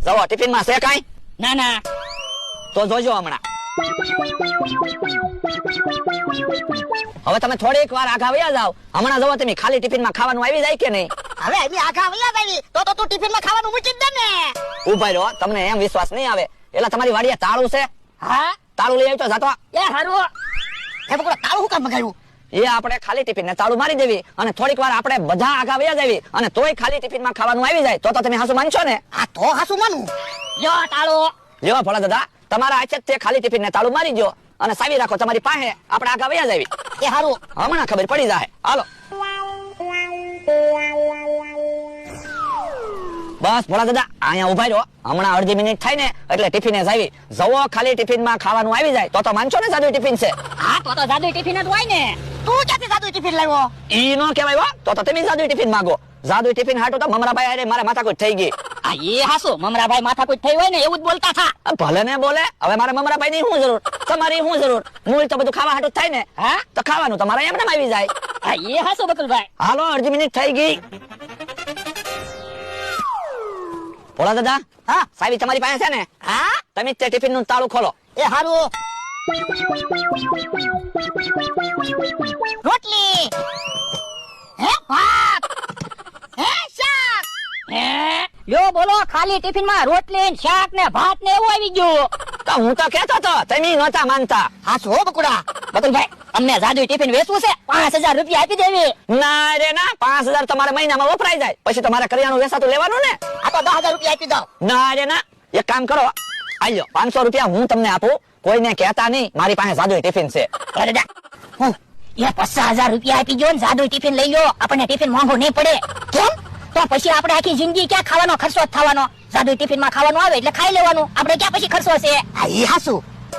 જવો ટિફિન માં છે કાઈ? ના ના. તો જોજો હમણાં. હવે તમે થોડીક વાર આઘા વયા જાવ. હમણાં જવો તમે ખાલી ટિફિન માં ખાવાનું આવી જાય કે નહીં? હવે એની આઘા વયા આવી તો તું ટિફિન માં ખાવાનું મૂકી જ દે ને. ઉભા રહો, તમને એમ વિશ્વાસ નહીં આવે. એટલે તમારી વાડીએ તાળું છે? હા તાળું લઈ આવજો જાતો. એ હારું એ બકુડા તાળું હું કામ મગાવ્યું? એ આપણે ખાલી ટિફિન ને તાળું મારી દેવી અને થોડીક વાર આપણે બધા આઘા વયા જાવી અને તોય ખાલી ટિફિન માં ખાવાનું આવી જાય તો તમે હાસુ માનશો ને? આ તો હાસુ માનું. લ્યો તાળું. લ્યો ભોળા દાદા, તમારા આચે તે ખાલી ટિફિન ને તાળું મારી દો અને સાવી રાખો તમારી પાસે. આપણે આઘા વયા જાવી. એ હારું હમણાં ખબર પડી જાય. હાલો બસ ભોળા દાદા અહીંયા ઉભા રહ્યો. હમણાં અડધી મિનિટ થાય ને એટલે ટિફિને જાવી. જવો ખાલી ટિફિન માં ખાવાનું આવી જાય તો માનશો ને જાદુ ટિફિન છે? હા તો જાદુ ટિફિન જ હોય ને. તું ક્યાંથી જાદુ ટિફિન લાવ્યો? ઈ નો કહેવાય હો. તો તમે જાદુ ટિફિન માંગો. જાદુ ટિફિન હાટું તો મમરાભાઈ અરે મારે માથાકૂટ થઈ ગઈ. આ એ હાસુ મમરાભાઈ માથાકૂટ થઈ હોય ને એવું જ બોલતા થા. ભલે ને બોલે. હવે મારે મમરાભાઈ ની શું જરૂર, તમારી શું જરૂર? મૂળ તો બધું ખાવા હાટું થાય ને. હા તો ખાવાનું તમારે એમને આવી જાય. આ એ હાસુ બકુલભાઈ. હાલો અડધી મિનિટ થઈ ગઈ. ભોળા દાદા, હા સાવી તમારી પાસે છે ને? હા તમે તે ટિફિન નું તાળું ખોલો. એ હારું. રોટલી હે ભાત હે શાક હે લ્યો બોલો ખાલી ટિફિન માં રોટલી ને શાક ને ભાત ને એવું આવી ગયું. તો હું તો કહેતો તો તમે નહોતા માનતા. હા છો બકુડા. બકુલભાઈ અમને જાદુ ટિફિન વેચવું છે 5000 રૂપિયા આપી દેવી. ના રે ના, 5000 તમારે મહિનામાં વપરાઈ જાય. પછી તમારે કરિયાણું વેચાતું લેવાનું ને. આ તો 10000 રૂપિયા આપી દો. ના રે ના, એક કામ કરો, આલ્યો 500 રૂપિયા હું તમને આપું. કોઈને કહેતા નહીં મારી પાસે જાદુ ટિફિન છે. અરે જા હું એ 50000 રૂપિયા આપી ગયો ને જાદુ ટિફિન લઈ લો. આપણને ટિફિન મોંઘું નહીં પડે. કેમ? તો પછી આપણે આખી જિંદગી ક્યાં ખાવાનો ખર્ચો જ થવાનો? જાદુ ટિફિન માં ખાવાનું આવે એટલે ખાઈ લેવાનું. આપણે ક્યાં પછી ખર્ચો છે? આ ઈ હાસુ